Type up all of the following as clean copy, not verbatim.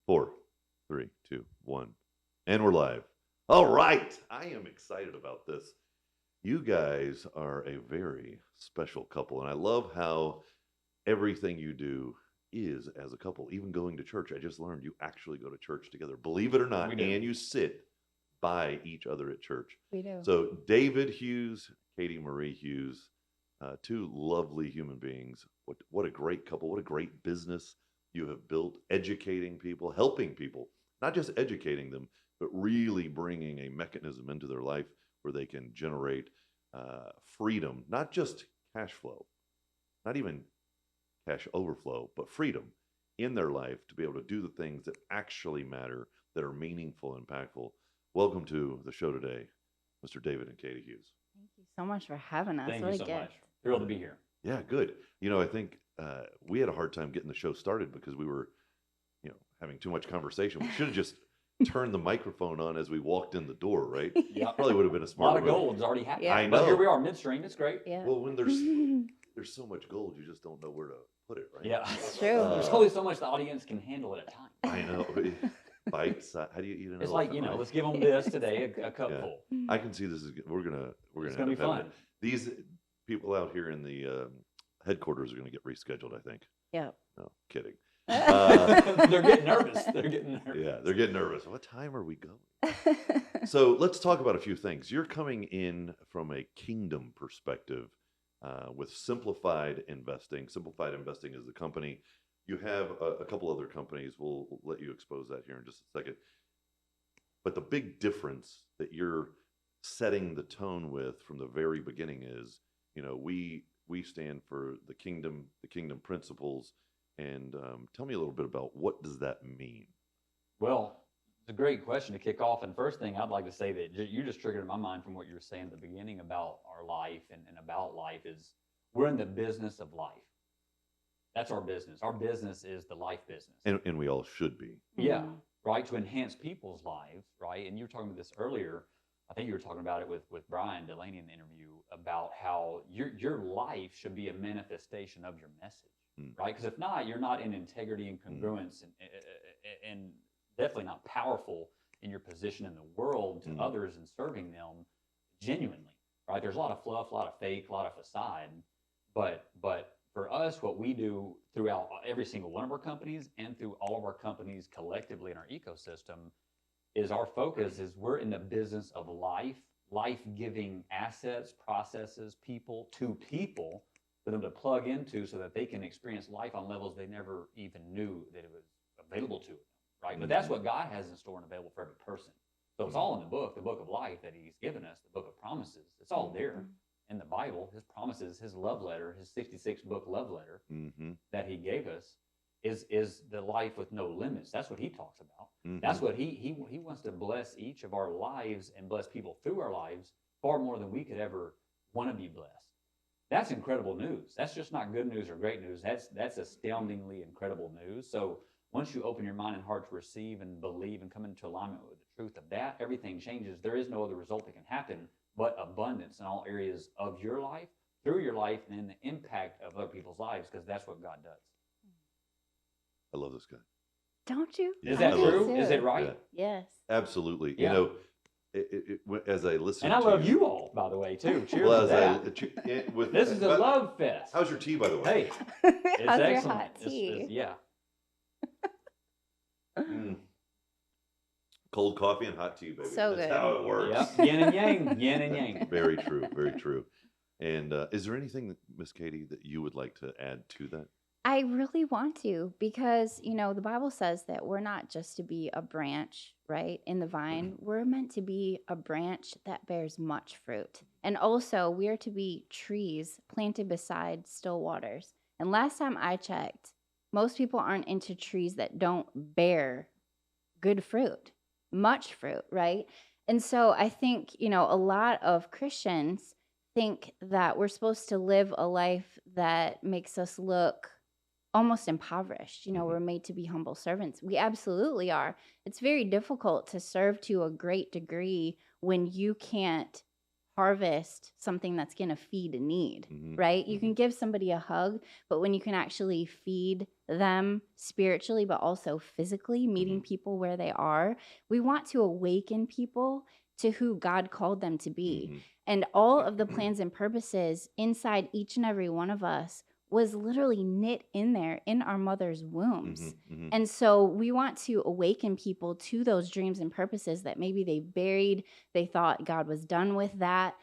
4, 3, 2, 1. And we're live. All right. I am excited about this. You guys are a very special couple. And I love how everything you do is as a couple. Even going to church. I just learned you actually go to church together. Believe it or not. We do. And you sit by each other at church. We do. So David Hughes, Katie Marie Hughes, two lovely human beings. What a great couple. What a great business you have built, educating people, helping people, not just educating them, but really bringing a mechanism into their life where they can generate freedom, not just cash flow, not even cash overflow, but freedom in their life to be able to do the things that actually matter, that are meaningful and impactful. Welcome to the show today, Mr. David and Katie Hughes. Thank you so much for having us. Thank What you a so gift. much. Thrilled to be here. Yeah, good. I think we had a hard time getting the show started because we were, having too much conversation. We should have just turned the microphone on as we walked in the door, right? Yeah. Probably would have been a A lot smarter of move. gold's already happened. Yeah. I But here know. we are, midstream. It's great. Yeah. Well, when there's so much gold, you just don't know where to put it, right? Yeah. It's true. There's only so much the audience can handle at a time. I know. Bites. How do you eat an It's elephant, like, right? let's give them this today, a cup Yeah. full. I can see this is we're gonna It's end going to up be having fun. it. These people out here in the headquarters are going to get rescheduled, I think. Yeah. No, kidding. They're getting nervous. Yeah, they're getting nervous. What time are we going? So let's talk about a few things. You're coming in from a kingdom perspective with Simplified Investing. Simplified Investing is the company. You have a couple other companies. We'll let you expose that here in just a second. But the big difference that you're setting the tone with from the very beginning is, we stand for the kingdom principles. And tell me a little bit about what does that mean? Well, it's a great question to kick off. And first thing I'd like to say that you just triggered in my mind from what you were saying at the beginning about our life and about life is we're in the business of life. That's our business. Our business is the life business. And we all should be. Yeah, right, to enhance people's lives, right? And you were talking about this earlier. I think you were talking about it with Brian Delaney in the interview about how your life should be a manifestation of your message, right? Because if not, you're not in integrity and congruence and definitely not powerful in your position in the world to others and serving them genuinely, right? There's a lot of fluff, a lot of fake, a lot of facade, but for us, what we do throughout every single one of our companies and through all of our companies collectively in our ecosystem is our focus is we're in the business of life-giving assets, processes, people for them to plug into so that they can experience life on levels they never even knew that it was available to them, right? But that's what God has in store and available for every person. So it's all in the book of life that he's given us, the book of promises. It's all there in the Bible. His promises, his love letter, his 66-book love letter that he gave us is the life with no limits. That's what he talks about. That's what he wants to bless each of our lives and bless people through our lives far more than we could ever want to be blessed. That's incredible news. That's just not good news or great news. That's astoundingly incredible news. So once you open your mind and heart to receive and believe and come into alignment with the truth of that, everything changes. There is no other result that can happen but abundance in all areas of your life, through your life, and in the impact of other people's lives, because that's what God does. I love this guy. Don't you? Is Yeah, that I love true? it. Is it right? Yes. Absolutely. Yeah. As I listen And I to love you all, by the way, too. Cheers Well, to as that. This is a love fest. How's your tea, by the way? Hey, it's How's your excellent. hot tea? Yeah. Cold coffee and hot tea, baby. So That's good. how it works. Yep. Yin and yang. Yin and yang. Very true. Very true. And is there anything, Miss Katie, that you would like to add to that? I really want to because, the Bible says that we're not just to be a branch, right, in the vine. We're meant to be a branch that bears much fruit. And also, we are to be trees planted beside still waters. And last time I checked, most people aren't into trees that don't bear good fruit, much fruit, right? And so I think, a lot of Christians think that we're supposed to live a life that makes us look almost impoverished. We're made to be humble servants. We absolutely are. It's very difficult to serve to a great degree when you can't harvest something that's going to feed a need, right? You can give somebody a hug, but when you can actually feed them spiritually, but also physically, meeting people where they are. We want to awaken people to who God called them to be. Mhm. And all of the plans and purposes inside each and every one of us was literally knit in there in our mother's wombs. Mhm. Mhm. And so we want to awaken people to those dreams and purposes that maybe they buried. They thought God was done with that.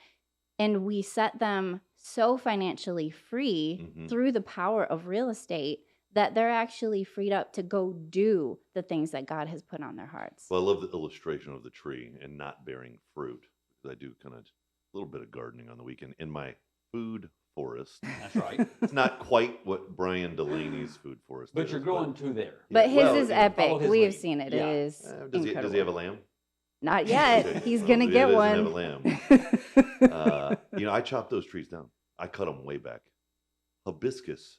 And we set them so financially free Mhm. through the power of real estate that they're actually freed up to go do the things that God has put on their hearts. Well, I love the illustration of the tree and not bearing fruit, because I do kind of a little bit of gardening on the weekend in my food forest. That's right. It's not quite what Brian Delaney's food forest But is. you're going to there. But his well, is you know, epic. follow his We have lead. seen it. Yeah. It is does he incredible. have a lamb? Not yet. Okay, He's well, gonna yeah, get he one. doesn't have a lamb. I chopped those trees down. I cut them way back. Hibiscus.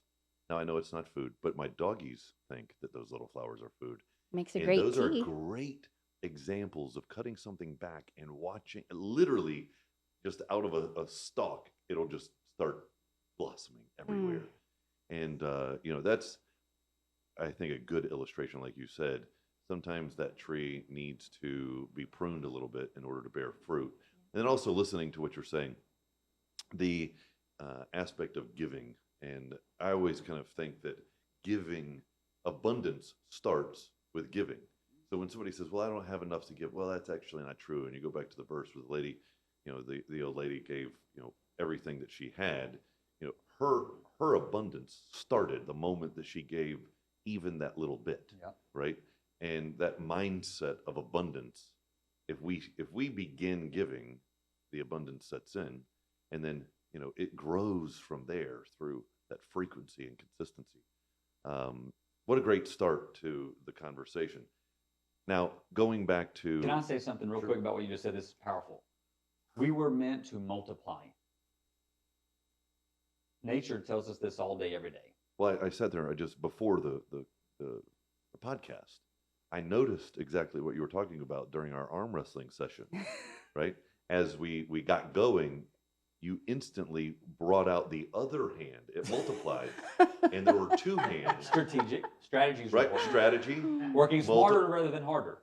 Now I know it's not food, but my doggies think that those little flowers are food. Makes a And great those tea. are great examples of cutting something back and watching, literally just out of a stalk, it'll just start blossoming everywhere. And, that's, I think, a good illustration, like you said. Sometimes that tree needs to be pruned a little bit in order to bear fruit. And then also listening to what you're saying, the aspect of giving. And I always kind of think that giving, abundance starts with giving. So when somebody says, well, I don't have enough to give, well, that's actually not true. And you go back to the verse where the lady, the old lady gave, everything that she had. Her abundance started the moment that she gave even that little bit, Yeah. right? And that mindset of abundance, if we begin giving, the abundance sets in, and then it grows from there through that frequency and consistency. What a great start to the conversation. Now, going back to, Can I say something real Sure. quick about what you just said? This is powerful. We were meant to multiply. Nature tells us this all day, every day. well, I sat there just before the podcast. I noticed exactly what you were talking about during our arm wrestling session, right? As we got going, you instantly brought out the other hand. It multiplied, and there were two hands. Strategic strategies, Right? important. Strategy, Working smarter rather than harder.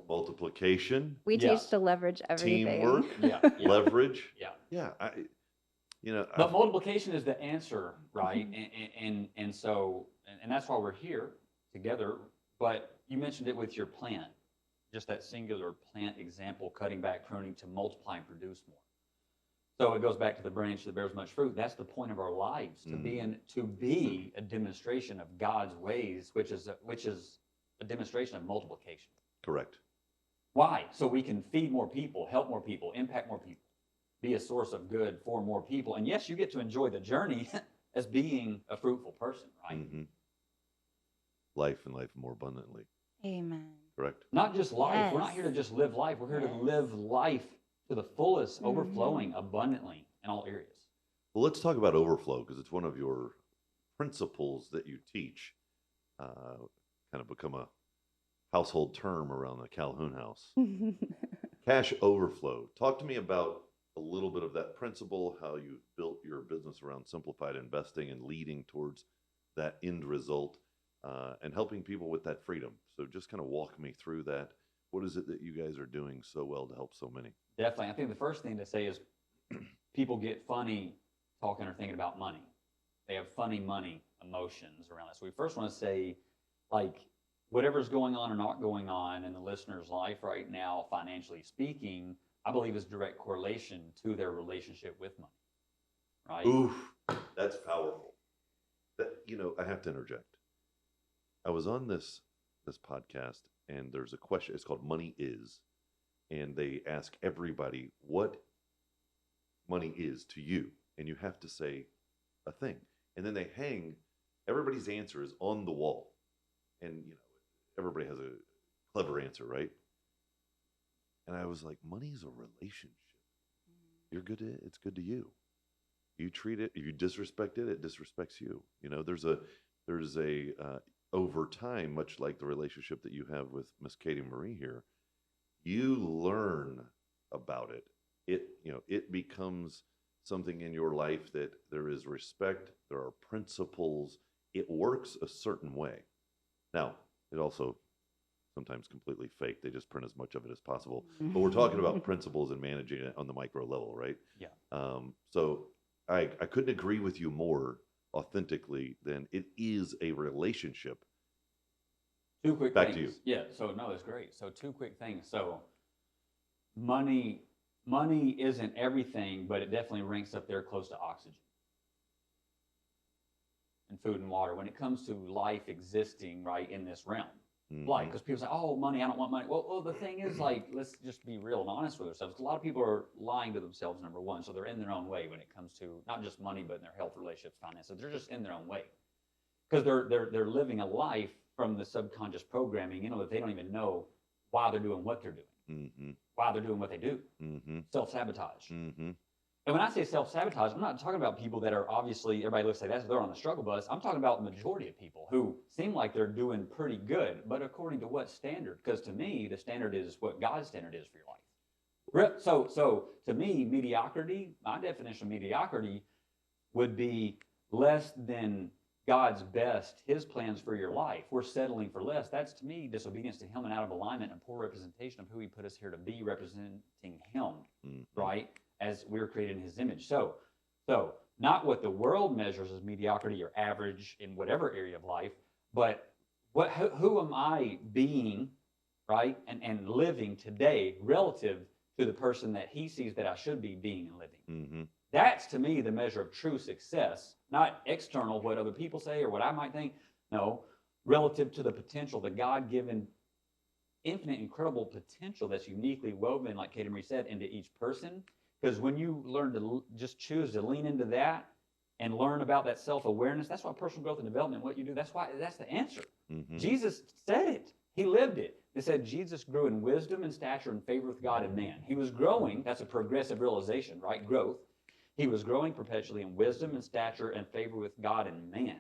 multiplication, We Yeah. teach to leverage everything. teamwork, Yeah, yeah. leverage. Yeah. Yeah, But multiplication is the answer, right? And so that's why we're here together. But you mentioned it with your plant, just that singular plant example, cutting back, pruning to multiply and produce more. So it goes back to the branch that bears much fruit. That's the point of our lives, to be a demonstration of God's ways, which is a demonstration of multiplication. correct. Why? So we can feed more people, help more people, impact more people, be a source of good for more people. And yes, you get to enjoy the journey as being a fruitful person, right? Mm-hmm. Life and life more abundantly. Amen. Correct. Not just life. We're not Yes. here to just live life. We're here to Yes. live life to the fullest, Mhm. overflowing abundantly in all areas. Well, let's talk about overflow, because it's one of your principles that you teach. Kind of become a household term around the Calhoun house. Cash overflow. Talk to me about a little bit of that principle, how you built your business around simplified investing and leading towards that end result, and helping people with that freedom. So just kind of walk me through that. What is it that you guys are doing so well to help so many? Definitely. I think the first thing to say is people get funny talking or thinking about money. They have funny money emotions around that. So we first want to say, like, whatever's going on or not going on in the listener's life right now, financially speaking, I believe is direct correlation to their relationship with money, right? Oof, that's powerful. I have to interject. I was on this podcast, and there's a question. It's called "Money Is," and they ask everybody what money is to you, and you have to say a thing, and then they hang everybody's answers on the wall, and everybody has a clever answer, right? And I was like, money is a relationship. You're good at it, it's good to you. You treat it, if you disrespect it, it disrespects you. There's a over time, much like the relationship that you have with Miss Katie Marie here, you learn about it. It becomes something in your life that there is respect, there are principles, it works a certain way. Now, it also sometimes completely fake. They just print as much of it as possible. But we're talking about principles and managing it on the micro level, right? Yeah. So I couldn't agree with you more authentically than it is a relationship. Two quick Back things. to you. Yeah. So no, that's great. So two quick things. So money isn't everything, but it definitely ranks up there close to oxygen and food and water when it comes to life existing right in this realm. Like, because people say, "Oh, money, I don't want money." Well, the thing is, like, let's just be real and honest with ourselves. A lot of people are lying to themselves. Number one, so they're in their own way when it comes to not just money, but in their health, relationships, finances. They're just in their own way because they're living a life from the subconscious programming. That they don't even know why they're doing what they're doing, why they're doing what they do. Self-sabotage. And when I say self-sabotage, I'm not talking about people that are obviously, everybody looks like that, so they're on the struggle bus. I'm talking about the majority of people who seem like they're doing pretty good, but according to what standard? Because to me, the standard is what God's standard is for your life. So to me, mediocrity, my definition of mediocrity would be less than God's best, his plans for your life. We're settling for less. That's, to me, disobedience to him and out of alignment and poor representation of who he put us here to be, representing him, right? As we were created in his image. So not what the world measures as mediocrity or average in whatever area of life, but who am I being, right? And living today relative to the person that he sees that I should be being and living. That's, to me, the measure of true success, not external, what other people say or what I might think. No, relative to the potential, the God-given, infinite, incredible potential that's uniquely woven, like Katie Marie said, into each person. Because when you learn to just choose to lean into that and learn about that self-awareness, that's why personal growth and development, what you do, that's the answer. Jesus said it. He lived it. It said Jesus grew in wisdom and stature and favor with God and man. He was growing. That's a progressive realization, right? Growth. He was growing perpetually in wisdom and stature and favor with God and man.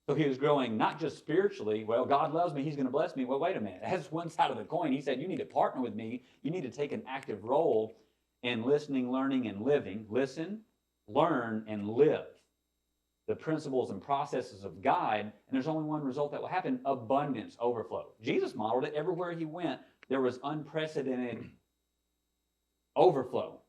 So he was growing not just spiritually. Well, God loves me. He's going to bless me. Well, wait a minute. That's one side of the coin. He said, you need to partner with me. You need to take an active role in listening, learning, and living. Listen, learn, and live the principles and processes of God. And there's only one result that will happen: abundance, overflow. Jesus modeled it everywhere he went. There was unprecedented overflow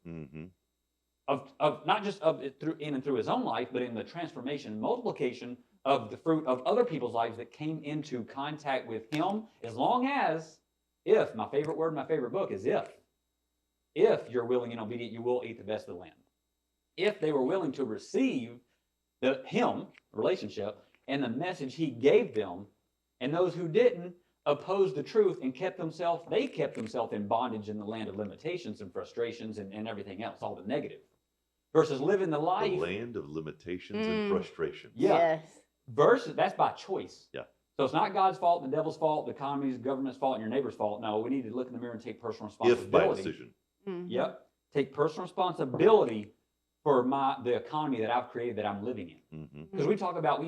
of not just of it through in and through his own life, but in the transformation and multiplication of the fruit of other people's lives that came into contact with him. As long as, if, my favorite word in my favorite book is if you're willing and obedient, you will eat the best of the land. If they were willing to receive him, relationship, and the message he gave them, and those who didn't opposed the truth and kept themselves in bondage in the land of limitations and frustrations and everything else, all the negative, versus living the life. The land of limitations and frustrations. Yeah. Yes. Versus, that's by choice. Yeah. So it's not God's fault, the devil's fault, the economy's, the government's fault, and your neighbor's fault. No, we need to look in the mirror and take personal responsibility. If by decision. Yep. Take personal responsibility for the economy that I've created, that I'm living in. Because we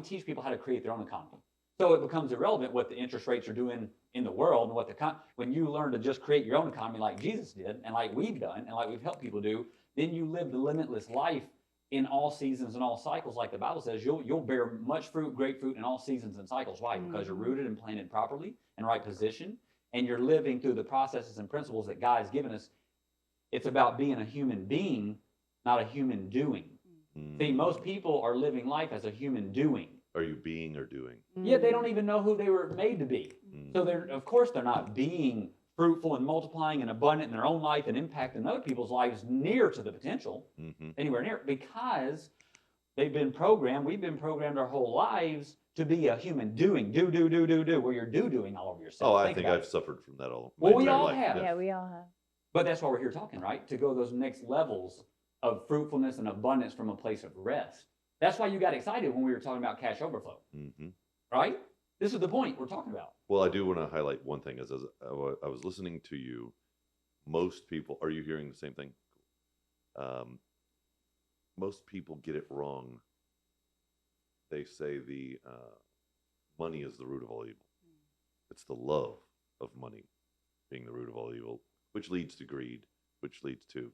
teach people how to create their own economy. So it becomes irrelevant what the interest rates are doing in the world and when you learn to just create your own economy like Jesus did and like we've done and like we've helped people do, then you live the limitless life in all seasons and all cycles. Like the Bible says, you'll bear much fruit, great fruit in all seasons and cycles. Why? Because you're rooted and planted properly in right position, and you're living through the processes and principles that God has given us. It's about being a human being, not a human doing. See, most people are living life as a human doing. Are you being or doing? Yeah, they don't even know who they were made to be. So of course they're not being fruitful and multiplying and abundant in their own life and impacting other people's lives near to the potential, anywhere near, because we've been programmed our whole lives to be a human doing, do, where you're doing all over yourself. Oh, I think I've suffered from that all my Well, we entire all life. have. Yeah, we all have. But that's why we're here talking, right? To go those next levels of fruitfulness and abundance from a place of rest. That's why you got excited when we were talking about cash overflow, right? This is the point we're talking about. Well, I do want to highlight one thing. As I was listening to you, most people, are you hearing the same thing? Most people get it wrong. They say the money is the root of all evil. It's the love of money being the root of all evil, which leads to greed, which leads to,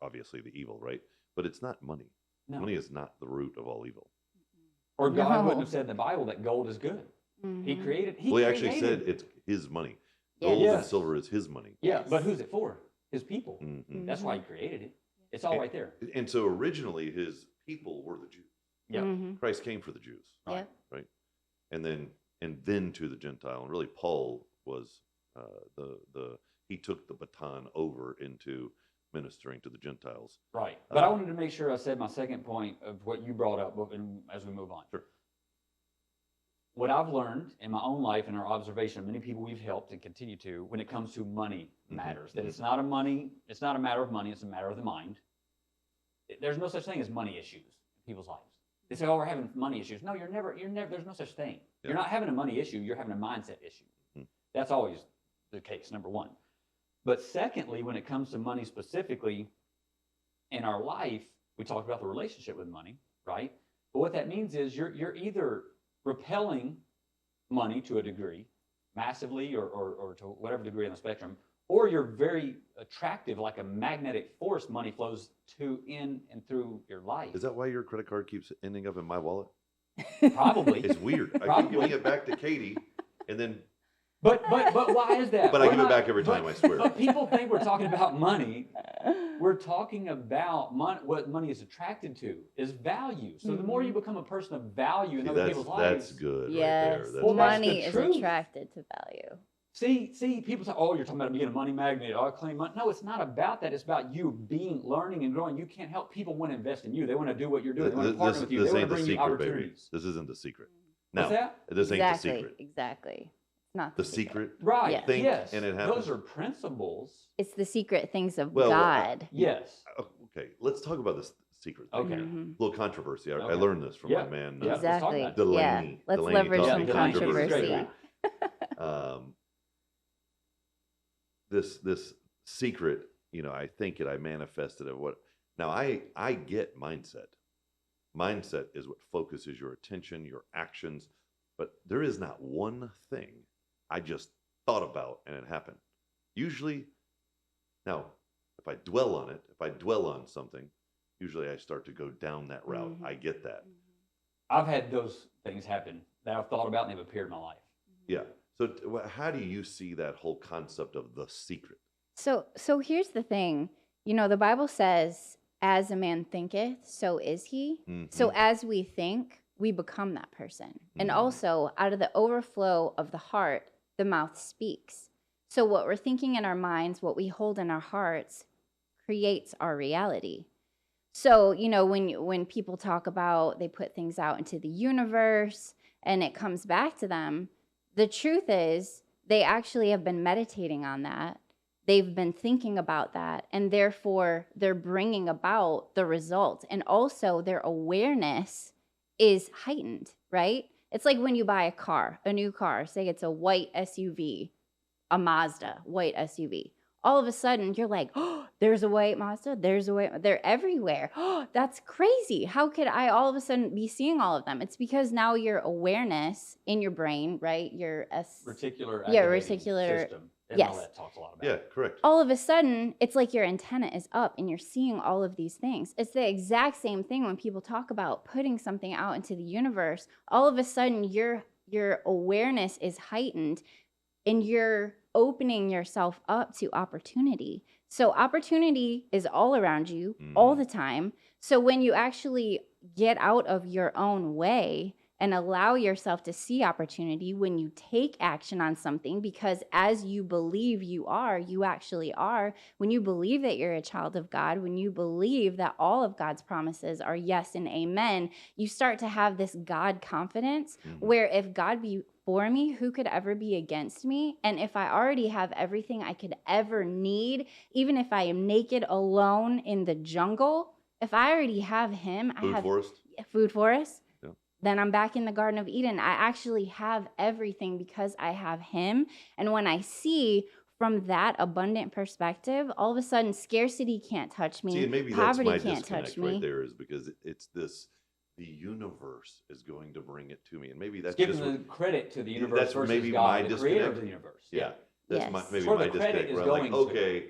obviously, the evil, right? But it's not money. No. Money is not the root of all evil. Or God wouldn't No. have said in the Bible that gold is good. He Mhm. created. Well, he actually said it's his money. Gold and Yes. silver is his money. Yeah, but Yes. who's it for? His people. Mhm. That's why he created it. It's all right there. And so originally his people were the Jews. Yep. Mhm. Christ came for the Jews, Yep. right? And then to the Gentile. And really, Paul was he took the baton over into ministering to the Gentiles. Right. But I wanted to make sure I said my second point of what you brought up as we move on. Sure. What I've learned in my own life and our observation of many people we've helped and continue to, when it comes to money matters, that it's not a matter of money, it's a matter of the mind. There's no such thing as money issues in people's lives. They say, oh, we're having money issues. No, you're never, there's no such thing. Yeah. You're not having a money issue, you're having a mindset issue. That's always the case, number one. But secondly, when it comes to money specifically in our life, we talked about the relationship with money, right? But what that means is you're either repelling money to a degree, massively or to whatever degree on the spectrum, or you're very attractive, like a magnetic force. Money flows in and through your life. Is that why your credit card keeps ending up in my wallet? Probably. It's weird. I keep giving it back to Katie, and then. But why is that? But I give it back every time, I swear. But people think we're talking about money. We're talking about what money is attracted to is value. So the more you become a person of value in other people's lives. That's good Yes. right there. Well, that's Money the is truth. attracted to value. See, people say, oh, you're talking about being a money magnet. Oh, I claim money. No, it's not about that. It's about you learning and growing. You can't help people want to invest in you. They want to do what you're doing. They want to partner with you. They want to bring you opportunities. This isn't the secret. What's Now, that? this ain't the secret. Exactly. It's not The secret. Right. Yeah. Think Yes. and it happens. Those are principles. It's the secret things of Well, God. Yes. Okay, let's talk about this secret thing. Okay. Mhm. A little controversy. I Okay. learned this from Yeah. my man. Yeah. let's talk Exactly. about it. Delaney. Yeah. Let's Delaney leverage taught some me Delaney's controversy. great. This secret, I think I manifested of what. Now I get mindset. Mindset is what focuses your attention, your actions, but there is not one thing I just thought about and it happened. Usually, now if I dwell on it, if I dwell on something, usually I start to go down that route. Mhm. I get that. I've had those things happen that I've thought about and they've appeared in my life. Yeah. So how do you see that whole concept of the secret? So here's the thing. The Bible says, as a man thinketh, so is he. So Mhm. as we think, we become that person. And Mhm. also, out of the overflow of the heart, the mouth speaks. So what we're thinking in our minds, what we hold in our hearts, creates our reality. So, when people talk about they put things out into the universe and it comes back to them, the truth is they actually have been meditating on that. They've been thinking about that, and therefore they're bringing about the result. And also their awareness is heightened, right? It's like when you buy a new car, say it's a white SUV, a Mazda white SUV. All of a sudden you're like, oh, there's a white Mazda, they're everywhere. Oh, that's crazy. How could I all of a sudden be seeing all of them? It's because now your awareness in your brain, right? Your Reticular reticular system. yes. That talks a lot about Yeah, it. correct. All of a sudden, it's like your antenna is up and you're seeing all of these things. It's the exact same thing when people talk about putting something out into the universe. All of a sudden, your awareness is heightened and you're opening yourself up to opportunity. So opportunity is all around you all the time. So when you actually get out of your own way and allow yourself to see opportunity, when you take action on something, because as you believe you are, you actually are. When you believe that you're a child of God, when you believe that all of God's promises are yes and amen, you start to have this God confidence where if God be for me, who could ever be against me? And if I already have everything I could ever need, even if I am naked alone in the jungle, if I already have him, I have food forest. Yeah. Then I'm back in the Garden of Eden. I actually have everything because I have him. And when I see from that abundant perspective, all of a sudden scarcity can't touch me. See, and maybe Poverty that's my can't disconnect touch me. right there, is because it's this. The universe is going to bring it to me, and maybe that's giving just the credit to the universe that's versus maybe God, my the creator disconnect. of the universe. Yeah, that's Yes. maybe Where my the credit disconnect. is Where I'm like, going to. okay,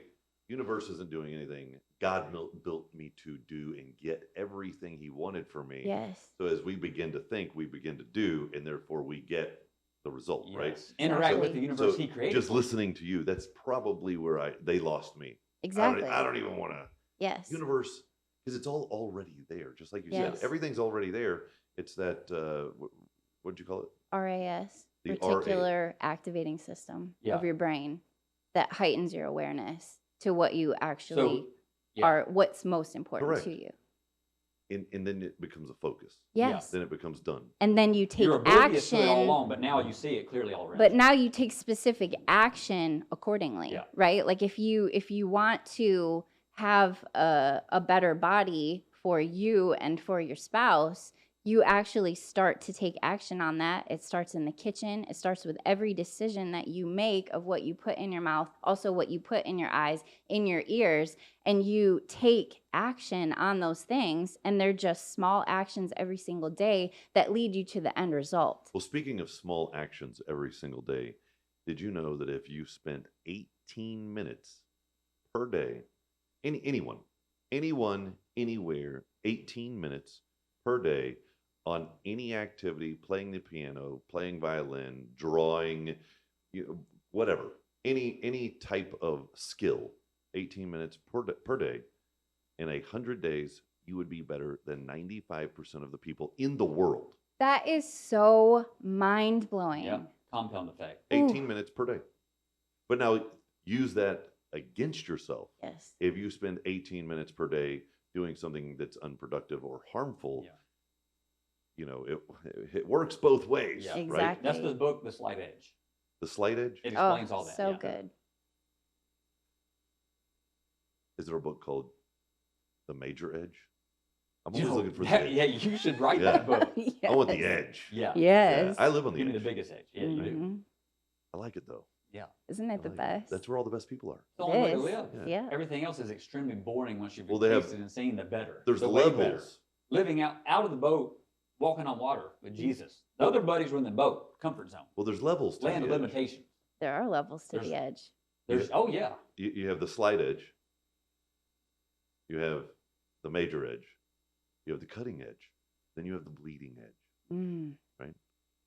universe isn't doing anything. God built me to do and get everything he wanted for me. Yes. So as we begin to think, we begin to do, and therefore we get the result, right? Yes. Interact with Exactly. the universe So he created. just for you. listening to you, that's probably where they lost me. Exactly. I don't even want to. Yes. Universe, because it's all already there. Just like you Yes. said, everything's already there. It's that, what'd you call it? RAS, The reticular activating system Yeah. of your brain that heightens your awareness to what you actually yeah. are, what's most important Correct. to you. And then it becomes a focus. Yes. Then it becomes done. And then you take You're oblivious to it all action. along, but now you see it clearly already. But now you take specific action accordingly, Yeah. right? Like if you want to have a better body for you and for your spouse, you actually start to take action on that. It starts in the kitchen. It starts with every decision that you make of what you put in your mouth, also what you put in your eyes, in your ears, and you take action on those things. And they're just small actions every single day that lead you to the end result. Well, speaking of small actions every single day, did you know that if you spent 18 minutes per day, anyone, anywhere, 18 minutes per day on any activity, playing the piano, playing violin, drawing, whatever, any type of skill, 18 minutes per day, in 100 days, you would be better than 95% of the people in the world. That is so mind-blowing. Yeah. Compound effect. 18 minutes per day. But now use that against yourself. Yes. If you spend 18 minutes per day doing something that's unproductive or harmful, it works both ways, Yeah. right? Exactly. That's the book, The Slight Edge. The Slight Edge? It explains all that. So yeah. good. Is there a book called The Major Edge? I'm You always know, looking for the that- edge. yeah, you should write Yeah. that book. I want the Yes. edge. Yeah. Yes. I live on the Give me edge. the biggest edge. Yeah, you do. Mhm. I like it though. Yeah. Isn't it I the like it. best? That's where all the best people are. It's the only way to It is. live. Yeah. Everything else is extremely boring once you've Well, they have- tasted and seen the better. There's the way levels. better. Living out of the boat, walking on water with Jesus. The other buddies were in the boat, comfort zone, Well, there's levels to land of the edge. limitations. There are levels to There's- the edge. There's oh yeah, You have the slight edge. You have the major edge. You have the cutting edge. Then you have the bleeding edge. Mm.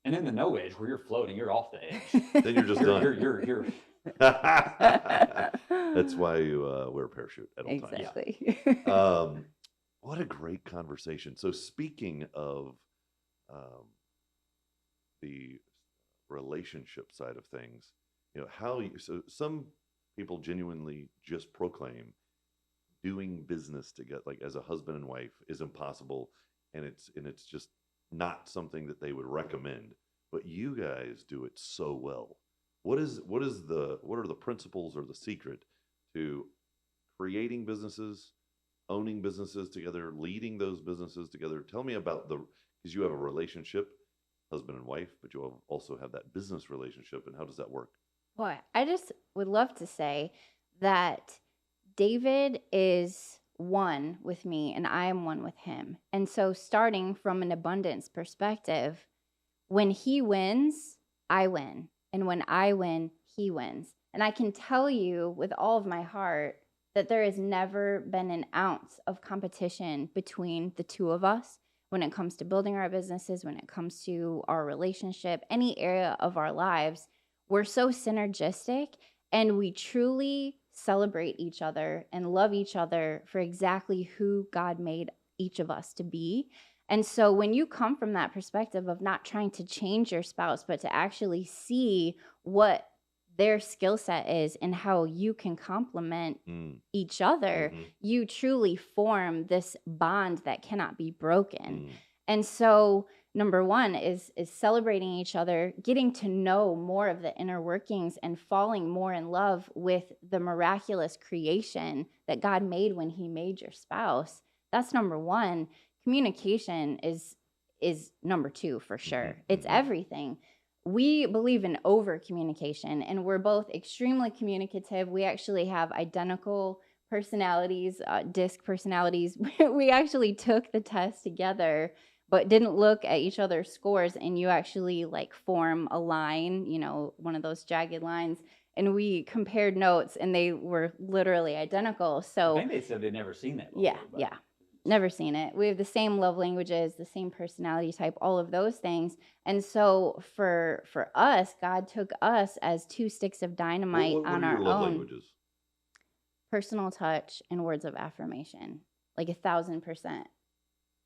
and then the no edge where you're floating, you're off the edge. Then you're just done. You're That's why you wear a parachute at all times. Exactly. What a great conversation. So speaking of the relationship side of things, so some people genuinely just proclaim doing business together, like as a husband and wife, is impossible, and it's just not something that they would recommend. But you guys do it so well. What are the principles or the secret to creating businesses, owning businesses together, leading those businesses together? Tell me about because you have a relationship, husband and wife, but you also have that business relationship, and how does that work? Boy, I just would love to say that David is one with me and I am one with him. And so starting from an abundance perspective, when he wins, I win. And when I win, he wins. And I can tell you with all of my heart that there has never been an ounce of competition between the two of us when it comes to building our businesses, when it comes to our relationship, any area of our lives. We're so synergistic, and we truly celebrate each other and love each other for exactly who God made each of us to be. And so when you come from that perspective of not trying to change your spouse, but to actually see what their skill set is and how you can complement each other, you truly form this bond that cannot be broken. And so number one is celebrating each other, getting to know more of the inner workings and falling more in love with the miraculous creation that God made when he made your spouse. That's number one. Communication is number two for sure. It's everything. We believe in over communication, and we're both extremely communicative. We actually have identical personalities, disc personalities. We actually took the test together, but didn't look at each other's scores, and you actually like form a line, one of those jagged lines, and we compared notes, and they were literally identical. I So think they said they'd never seen that before. yeah, but- yeah. Never seen it. We have the same love languages, the same personality type, all of those things. And so for us, God took us as two sticks of dynamite What on are our your love own. languages? Personal touch and words of affirmation, like 1,000%.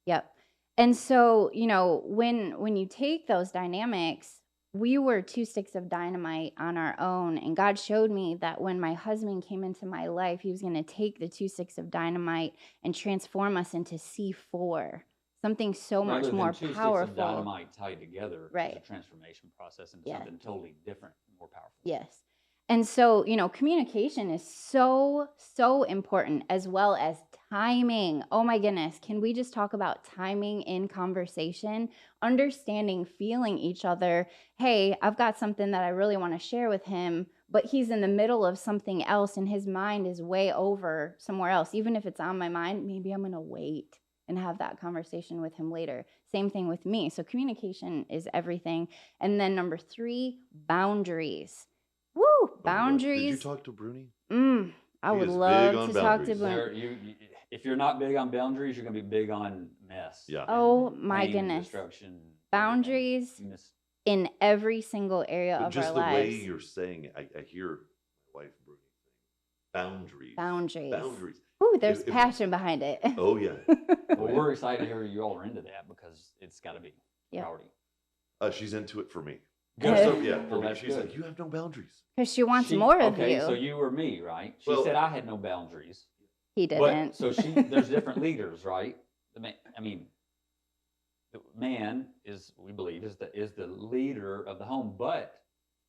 Yep. And so, when you take those dynamics, we were two sticks of dynamite on our own. And God showed me that when my husband came into my life, he was going to take the two sticks of dynamite and transform us into C4, something so Rather much than more two sticks powerful. of dynamite tied together, Right. it's a transformation process into Yeah. something totally different, more powerful. Yes. And so, communication is so, so important, as well as timing. Oh my goodness. Can we just talk about timing in conversation? Understanding, feeling each other. Hey, I've got something that I really want to share with him, but he's in the middle of something else and his mind is way over somewhere else. Even if it's on my mind, maybe I'm going to wait and have that conversation with him later. Same thing with me. So communication is everything. And then number 3, boundaries. Woo! Oh my God. Boundaries. Did you talk to Bruni? I She would is big love on to talk to boundaries. Boone. If you're not big on boundaries, you're going to be big on mess. Yeah. and Oh my pain, goodness. Destruction. everything. Boundaries You miss- in every single area But of just our the way lives. you're saying it, I hear my wife Bruni saying boundaries. Boundaries. Boundaries. Ooh, there's If- passion behind it. Oh yeah. Well, we're excited to hear you all are into that because it's got to be Yeah. priority. She's into it for me. Good. So, yeah, for Well, me. that's She's good. like, you have no boundaries. Because she wants more of okay, you. so you or me, right? She Well- said I had no boundaries. He didn't. But so there's different leaders, right? The man is, we believe, is the leader of the home. But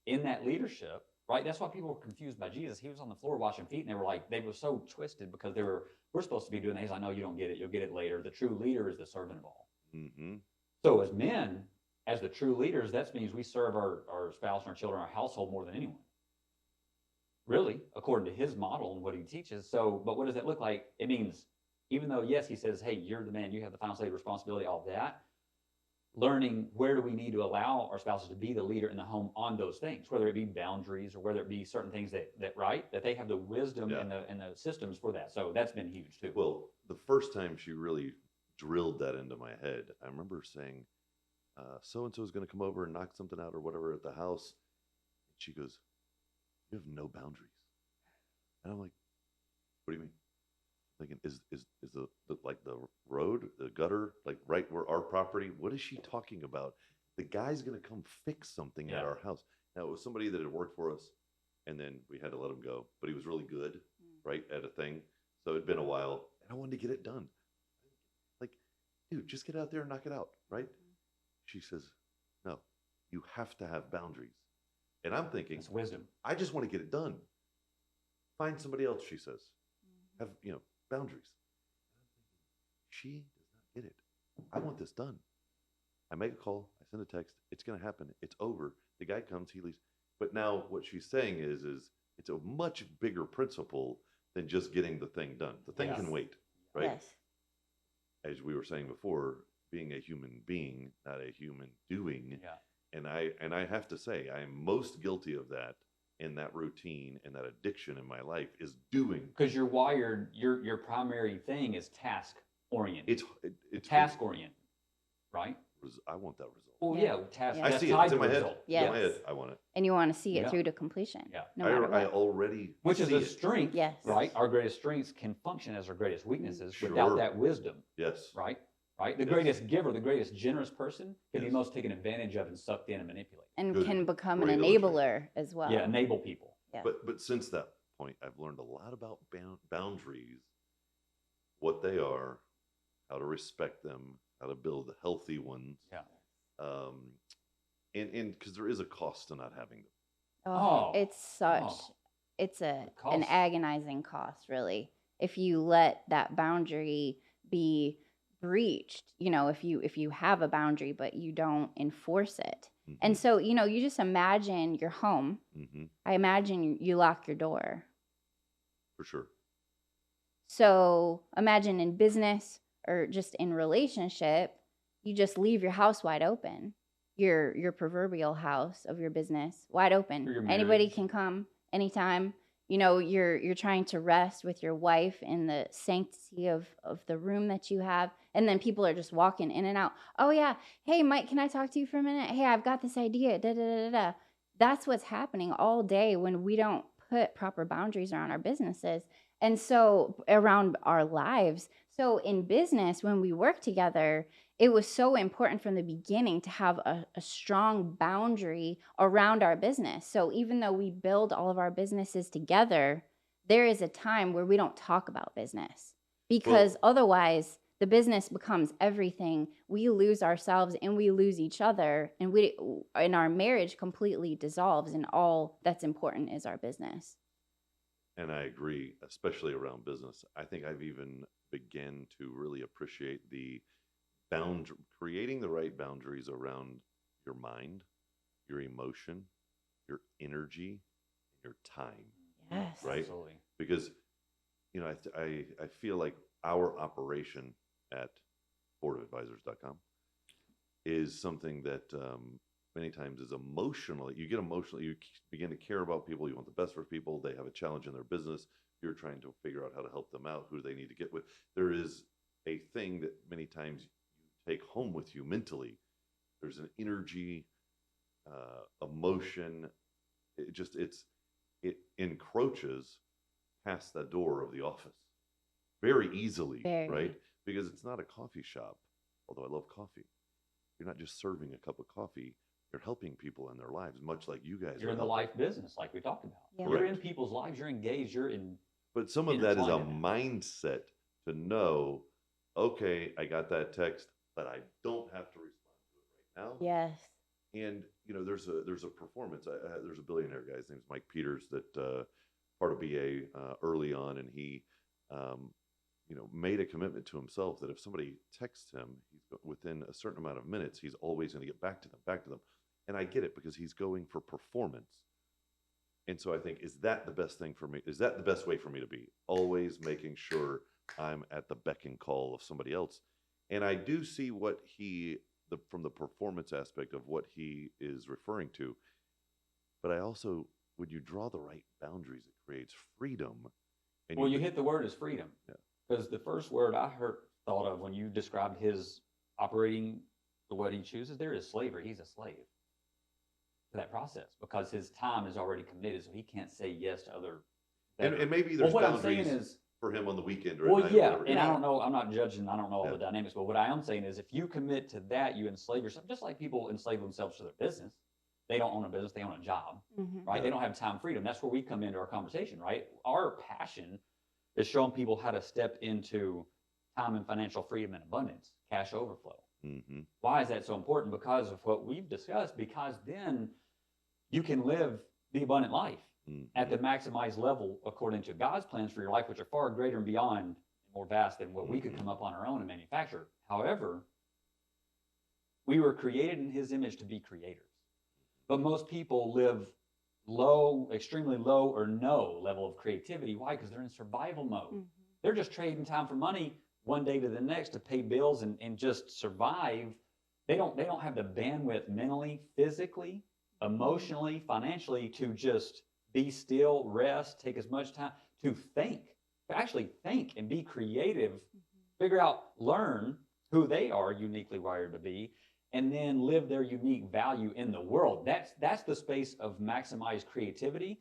in that leadership, right? That's why people were confused by Jesus. He was on the floor washing feet, and they were so twisted because we're supposed to be doing that. He's like, no, you don't get it. You'll get it later. The true leader is the servant of all. Mm-hmm. So as men, as the true leaders, that means we serve our spouse and our children, our household more than anyone. Really, according to his model and what he teaches. So, but what does that look like? It means, even though, yes, he says, hey, you're the man, you have the final say responsibility, all that, learning where do we need to allow our spouses to be the leader in the home on those things, whether it be boundaries or whether it be certain things that they have the wisdom Yeah. and the systems for that. So that's been huge too. Well, the first time she really drilled that into my head, I remember saying, so-and-so is going to come over and knock something out or whatever at the house. And she goes, you have no boundaries. And I'm like, what do you mean? Thinking, is the like the road, the gutter, like right where our property? What is she talking about? The guy's going to come fix something at Yeah. our house. Now, it was somebody that had worked for us, and then we had to let him go. But he was really good, right, at a thing. So it'd been a while, and I wanted to get it done. Like, dude, just get out there and knock it out, right? She says, no, you have to have boundaries. And I'm thinking, It's wisdom. I just want to get it done. Find somebody else, she says. Have, boundaries. She does not get it. I want this done. I make a call. I send a text. It's going to happen. It's over. The guy comes. He leaves. But now what she's saying is it's a much bigger principle than just getting the thing done. The thing Yes. can wait, right? Yes. As we were saying before, being a human being, not a human doing. Yeah. And I have to say, I am most guilty of that in that routine and that addiction in my life is doing. Because you're wired, your primary thing is task oriented. It's task oriented, right? I want that result. Well, Yeah. yeah, task. Yeah. I that's see it. tied It's in to my head. result. It's in my Yes. head. I want it. And you want to see it Yeah. through to completion. Yeah. No matter I what. already Which is see a it. strength, Yes. right? Our greatest strengths can function as our greatest weaknesses Sure. without that wisdom, Yes. right? Right? The Yes. greatest giver, the greatest generous person can be Yes. most taken advantage of and sucked in and manipulated. And Good. can become an Great enabler as well. Yeah, enable people. Yeah. But since that point, I've learned a lot about boundaries, what they are, how to respect them, how to build healthy ones. Yeah. And because there is a cost to not having them. Oh, Oh, it's such oh. it's an cost. agonizing cost, really. If you let that boundary be breached, if you have a boundary but you don't enforce it. And so, you just imagine your home. Mm-hmm. I imagine you lock your door. For sure. So imagine in business or just in relationship, you just leave your house wide open. Your proverbial house of your business wide open. Or your Anybody marriage. can come anytime, you know, you're trying to rest with your wife in the sanctity of the room that you have, and then people are just walking in and out. Oh yeah, hey Mike, can I talk to you for a minute? Hey, I've got this idea. Da da da da. Da. That's what's happening all day when we don't put proper boundaries around our businesses, and so around our lives. So in business, when we work together, it was so important from the beginning to have a strong boundary around our business. So even though we build all of our businesses together, there is a time where we don't talk about business, because otherwise the business becomes everything. We lose ourselves and we lose each other, and our marriage completely dissolves, and all that's important is our business. And I agree, especially around business. I think I've even began to really appreciate the creating the right boundaries around your mind, your emotion, your energy, your time, Yes. right? Absolutely. Because I feel like our operation at boardofadvisors.com is something that many times is emotional. You get emotional, you begin to care about people, you want the best for people, they have a challenge in their business, you're trying to figure out how to help them out, who do they need to get with. There is a thing that many times you take home with you mentally. There's an energy, emotion. It encroaches past the door of the office very easily, Very. right? Because it's not a coffee shop, although I love coffee. You're not just serving a cup of coffee, you're helping people in their lives, much like you guys You're are in the helping. life business, like we talked about. Yeah. You're Correct. in people's lives. You're engaged. You're in. But some of that is a intertwined in that. mindset to know, okay, I got that text, but I don't have to respond to it right now. Yes. And there's a performance. There's a billionaire guy. His name's Mike Peters, that part of BA early on, and he made a commitment to himself that if somebody texts him, within a certain amount of minutes, he's always going to get back to them. And I get it, because he's going for performance. And so I think, is that the best thing for me? Is that the best way for me to be? Always making sure I'm at the beck and call of somebody else. And I do see from the performance aspect of what he is referring to. But I also, when you draw the right boundaries, it creates freedom. And Well, you hit the word is freedom. Yeah. Because the first word I thought of when you described his operating, the what he chooses there, is slavery. He's a slave to that process because his time is already committed, so he can't say yes to other. And maybe there's what I'm boundaries saying is, for him on the weekend or at well, night. yeah, Or whatever. and I Right. don't know. I'm not judging. I don't know all Yeah. the dynamics, but what I am saying is, if you commit to that, you enslave yourself. Just like people enslave themselves to their business. They don't own a business; they own a job, Mhm. right? Yeah. They don't have time freedom. That's where we come into our conversation, right? Our passion is showing people how to step into time and financial freedom and abundance, cash overflow. Mm-hmm. Why is that so important? Because of what we've discussed. Because then you can live the abundant life at the maximized level according to God's plans for your life, which are far greater and beyond and more vast than what we could come up on our own and manufacture. However, we were created in His image to be creators. But most people live low, extremely low or no level of creativity. Why? Because they're in survival mode. Mhm. They're just trading time for money one day to the next to pay bills and just survive. They don't have the bandwidth mentally, physically, emotionally, financially to just be still, rest, take as much time to actually think and be creative, figure out, learn who they are uniquely wired to be, and then live their unique value in the world. That's the space of maximized creativity.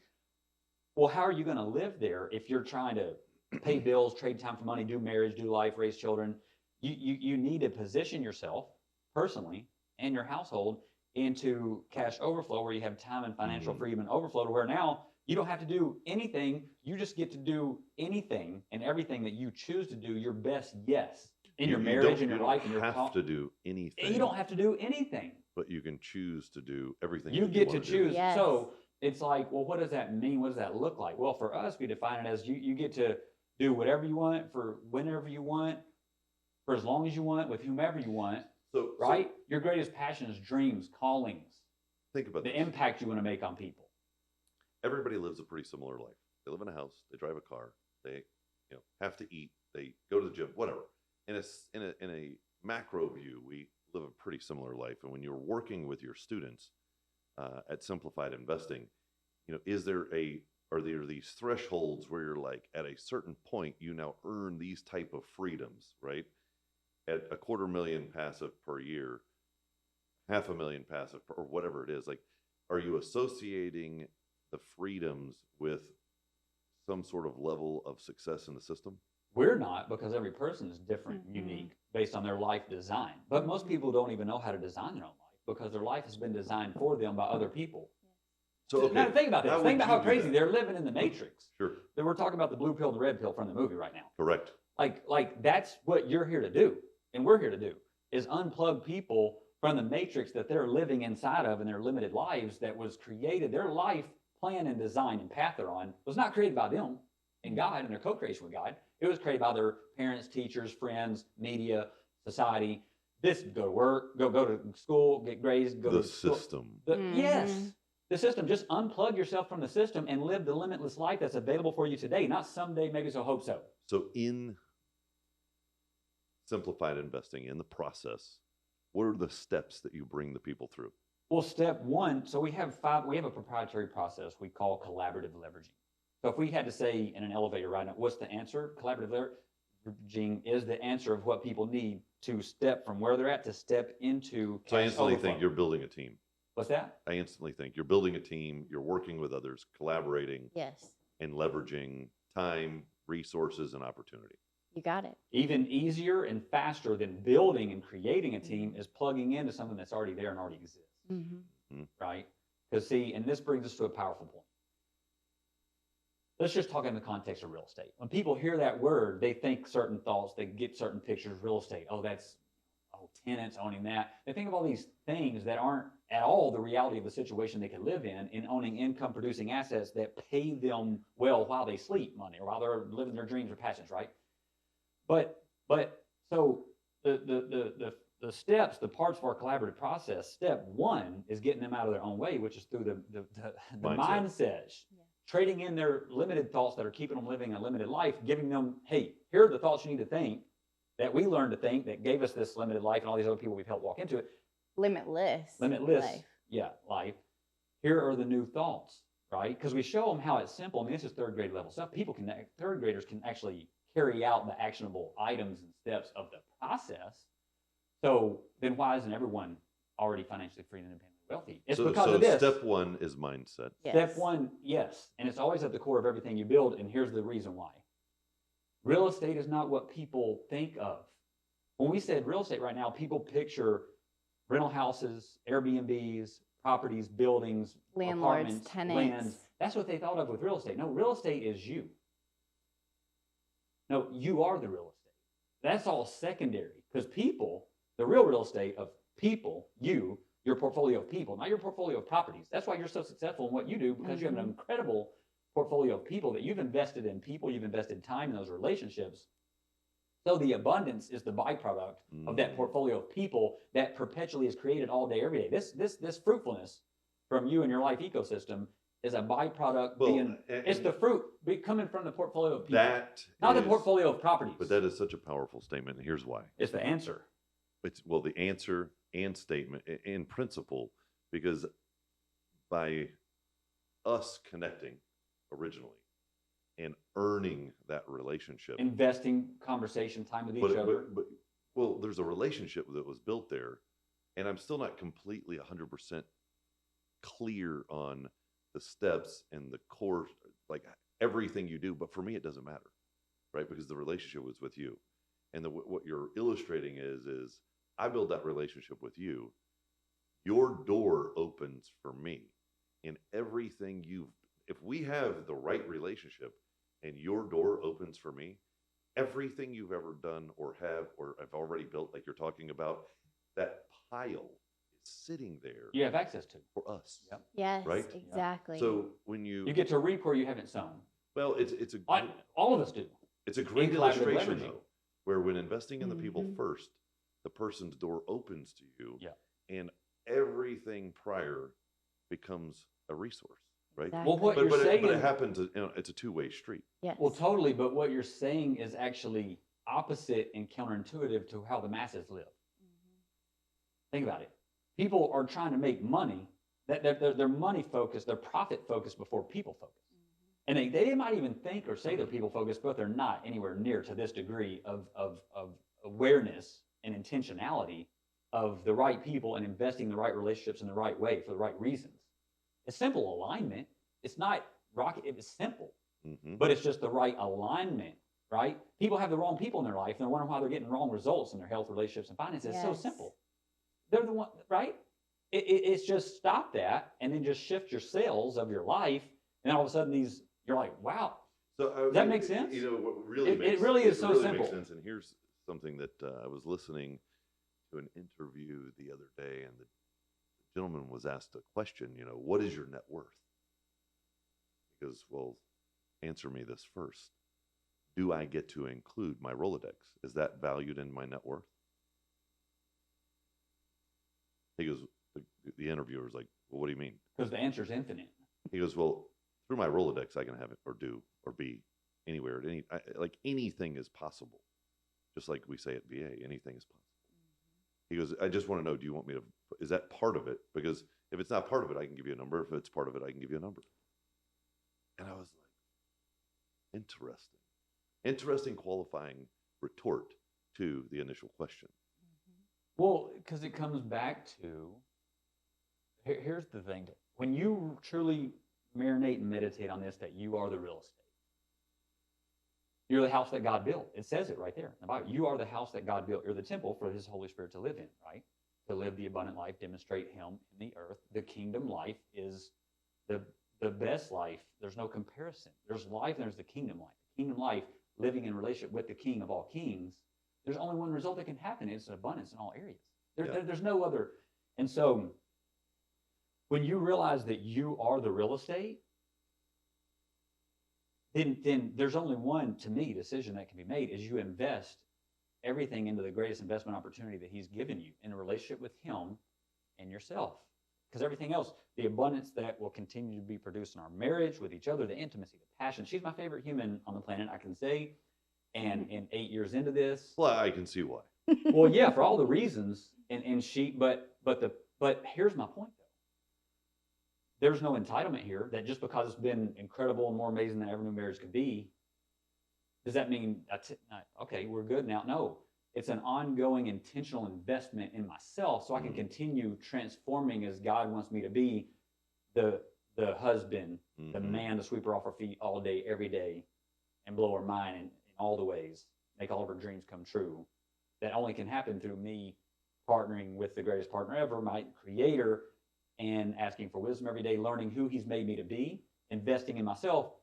Well, how are you going to live there if you're trying to pay bills, trade time for money, do marriage, do life, raise children? You need to position yourself personally and your household into cash overflow, where you have time and financial freedom and overflow, to where now you don't have to do anything. You just get to do anything and everything that you choose to do your best yes in your marriage, in your life, in your You don't have to do anything. You don't have to do anything. But you can choose to do everything. You that get to wanna do. choose. Yes. So it's like, well, what does that mean? What does that look like? Well, for us, we define it as you get to do whatever you want for whenever you want, for as long as you want, with whomever you want, So right? Your greatest passions, dreams, callings, think about the this. impact you want to make on people. Everybody lives a pretty similar life. They live in a house. They drive a car. They have to eat. They go to the gym. Whatever. In a macro view, we live a pretty similar life. And when you're working with your students at Simplified Investing, is there a are there these thresholds where you're like, at a certain point, you now earn these type of freedoms, right? At a 250,000 passive per year, 500,000 passive or whatever it is, like, are you associating the freedoms with some sort of level of success in the system? We're not, because every person is different, unique, based on their life design. But most people don't even know how to design their own life because their life has been designed for them by other people. So okay, now think about this. Think about how crazy they're living in the Matrix. Sure. Then we're talking about the blue pill and the red pill from the movie right now. Correct. Like that's what you're here to do, and we're here to do, is unplug people from the matrix that they're living inside of in their limited lives that was created. Their life plan and design and path they're on was not created by them and God and their co-creation with God. It was created by their parents, teachers, friends, media, society. This go to work, go to school, get grades, go the to school. system. Yes, the system. Just unplug yourself from the system and live the limitless life that's available for you today, not someday, maybe so, hope so. So in simplified investing, in the process, what are the steps that you bring the people through? Well, step one, so we have a proprietary process we call collaborative leveraging. So if we had to say in an elevator right now, what's the answer? Collaborative leveraging is the answer of what people need to step from where they're at to step into. So I instantly think you're building a team. What's that? I instantly think you're building a team, you're working with others, collaborating, Yes. and leveraging time, resources, and opportunity. You got it. Even easier and faster than building and creating a team is plugging into something that's already there and already exists. Right? Because see, and this brings us to a powerful point. Let's just talk in the context of real estate. When people hear that word, they think certain thoughts, they get certain pictures of real estate. Oh, that's tenants owning that. They think of all these things that aren't at all the reality of the situation they could live in owning income producing assets that pay them well while they sleep money or while they're living their dreams or passions, right? But so the steps, the parts of our collaborative process, step one is getting them out of their own way, which is through the mindset. Trading in their limited thoughts that are keeping them living a limited life, giving them, hey, here are the thoughts you need to think that we learned to think that gave us this limited life and all these other people we've helped walk into it. Limitless life. Yeah, life. Here are the new thoughts, right? Because we show them how it's simple. I mean, this is third grade level stuff. Third graders can actually carry out the actionable items and steps of the process. So then why isn't everyone already financially free and independently wealthy? It's because of this. Step one is mindset. Yes. Step one, yes. And it's always at the core of everything you build. And here's the reason why. Real estate is not what people think of. When we said real estate right now, people picture rental houses, Airbnbs, properties, buildings, landlords, apartments, tenants. lands. That's what they thought of with real estate. No, real estate is you. No, you are the real estate. That's all secondary because people, the real estate of people, your portfolio of people, not your portfolio of properties. That's why you're so successful in what you do because you have an incredible portfolio of people that you've invested in people, you've invested time in those relationships. So the abundance is the byproduct of that portfolio of people that perpetually is created all day, every day. This fruitfulness from you and your life ecosystem is a byproduct. It's the fruit coming from the portfolio of people, not the portfolio of properties. But that is such a powerful statement, and here's why. It's the answer. It's the answer and statement in principle, because by us connecting originally and earning that relationship, investing conversation time with each other. But there's a relationship that was built there, and I'm still not completely 100% clear on the steps and the core, like everything you do. But for me, it doesn't matter, right? Because the relationship was with you, and what you're illustrating is I build that relationship with you. Your door opens for me in everything if we have the right relationship and your door opens for me, everything you've ever done or have already built, like you're talking about, that pile is sitting there. You have access to for us. Yep. Yes, right? exactly. So when you get to reap where you haven't sown. Well, it's all of us do. It's a great illustration though, where when investing in the people first, the person's door opens to you, and everything prior becomes a resource. Right. Exactly. Well, you're saying, but it happens. It's a two-way street. Yes. Well, totally. But what you're saying is actually opposite and counterintuitive to how the masses live. Think about it. People are trying to make money. They're money focused. They're profit focused before people focused. And they might even think or say they're people focused, but they're not anywhere near to this degree of awareness and intentionality of the right people and investing in the right relationships in the right way for the right reasons. It's simple alignment. It's not rocket. It's simple, but it's just the right alignment, right? People have the wrong people in their life, and they're wondering why they're getting wrong results in their health, relationships, and finances. It's so simple. They're the one, right? It's just stop that, and then just shift your sails of your life, and all of a sudden you're like, wow. So does that make sense? What It really is so simple. Makes sense. And here's something that I was listening to an interview the other day, and the gentleman was asked a question. What is your net worth? He goes, well, answer me this first. Do I get to include my Rolodex? Is that valued in my net worth? He goes, the interviewer's like, well, what do you mean? Because the answer is infinite. He goes, well, through my Rolodex, I can have it or do or be anywhere. Anything is possible. Just like we say at VA, anything is possible. He goes, I just want to know, do you want me to, is that part of it? Because if it's not part of it, I can give you a number. If it's part of it, I can give you a number. And I was like, interesting qualifying retort to the initial question. Well, because it comes back to, here's the thing. When you truly marinate and meditate on this, that you are the real estate. You're the house that God built. It says it right there in the Bible. You are the house that God built. You're the temple for his Holy Spirit to live in, right? To live the abundant life, demonstrate him in the earth. The kingdom life is the best life. There's no comparison. There's life and there's the kingdom life. The kingdom life, living in relationship with the King of all kings, there's only one result that can happen. It's an abundance in all areas. There's no other. And so when you realize that you are the real estate, then there's only one, to me, decision that can be made is you invest everything into the greatest investment opportunity that he's given you in a relationship with him and yourself. Because everything else, the abundance that will continue to be produced in our marriage, with each other, the intimacy, the passion. She's my favorite human on the planet, I can say. And in 8 years into this. Well, I can see why. Well, yeah, for all the reasons. But here's my point, though. There's no entitlement here that just because it's been incredible and more amazing than ever new marriage could be, does that mean, okay, we're good now? No. It's an ongoing intentional investment in myself so I can continue transforming as God wants me to be the husband, the man, the sweeper off our feet all day, every day, and blow our mind in all the ways, make all of our dreams come true. That only can happen through me partnering with the greatest partner ever, my creator, and asking for wisdom every day, learning who he's made me to be, investing in myself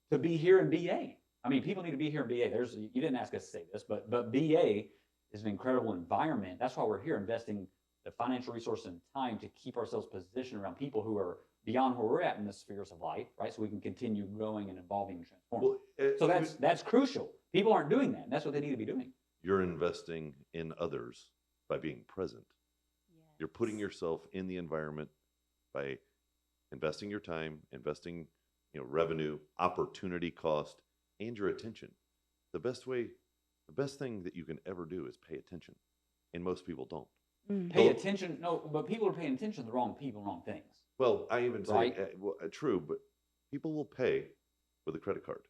to be here in BA. I mean, people need to be here in BA. You didn't ask us to say this, but BA is an incredible environment. That's why we're here, investing the financial resources and time to keep ourselves positioned around people who are beyond where we're at in the spheres of life, right? So we can continue growing and evolving and transforming. So that's crucial. People aren't doing that. And that's what they need to be doing. You're investing in others by being present. Yes. You're putting yourself in the environment by investing your time, investing, revenue, opportunity cost, and your attention. The best thing that you can ever do is pay attention. And most people don't. Pay attention. No, but people are paying attention to the wrong people, wrong things. Well, I even say, true, but people will pay with a credit card,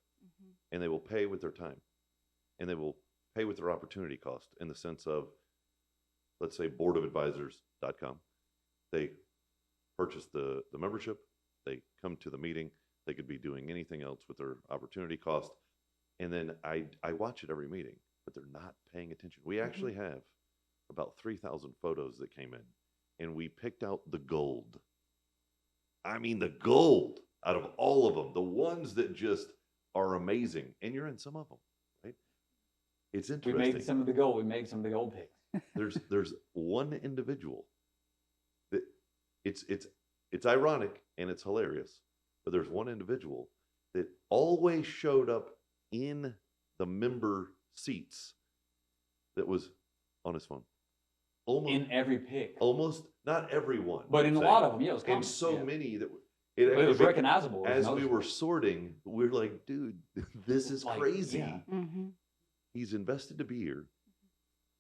and they will pay with their time, and they will pay with their opportunity cost in the sense of, let's say, boardofadvisors.com. They purchase the membership, they come to the meeting, they could be doing anything else with their opportunity cost, and then I watch it every meeting, but they're not paying attention. We actually have about 3,000 photos that came in, and we picked out the gold. I mean, the gold out of all of them, the ones that just are amazing. And you're in some of them, right? It's interesting. We made some of the gold. We made some of the gold picks. There's one individual that it's ironic and it's hilarious, but there's one individual that always showed up in the member seats that was on his phone. Almost in every pick. Almost, not everyone. But in a lot of them, yeah, it was common. And so many that it was recognizable. As we were sorting, we were like, dude, this is crazy. Yeah. He's invested to be here.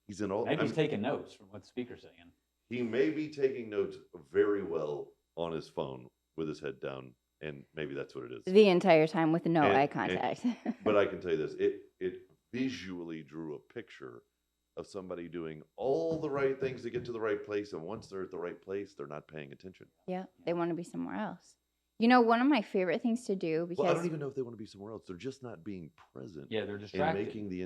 He's in all. Maybe he's taking notes from what the speaker's saying. He may be taking notes very well on his phone with his head down And maybe that's what it is. The entire time with no eye And, contact. but I can tell you this, it visually drew a picture of somebody doing all the right things to get to the right place. And once they're at the right place, they're not paying attention. Yeah, they want to be somewhere else. You know, one of my favorite things to do because Well, I don't even know if they want to be somewhere else. They're just not being present Yeah, they're and distracted. making the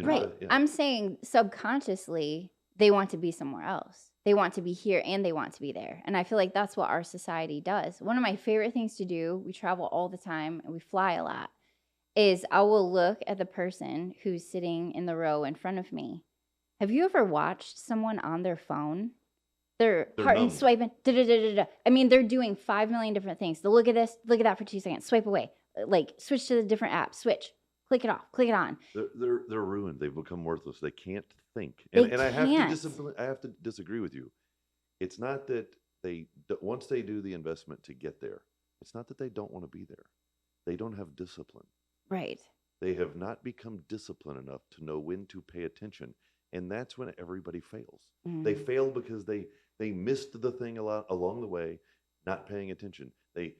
right. yeah. I'm saying subconsciously they want to be somewhere else. They want to be here and they want to be there. And I feel like that's what our society does. One of my favorite things to do, we travel all the time and we fly a lot, is I will look at the person who's sitting in the row in front of me. Have you ever watched someone on their phone? They're heart and numb. swiping. I mean, they're doing 5 million different things. They'll look at this, look at that for 2 seconds, swipe away, like switch to the different app, switch, click it off, click it on. They're ruined. They've become worthless. They can't think. They And I can't. I have to disagree with you. It's not that once they do the investment to get there, it's not that they don't want to be there. They don't have discipline. Right. They have not become disciplined enough to know when to pay attention. And that's when everybody fails. They fail because they missed the thing along the way, not paying attention. They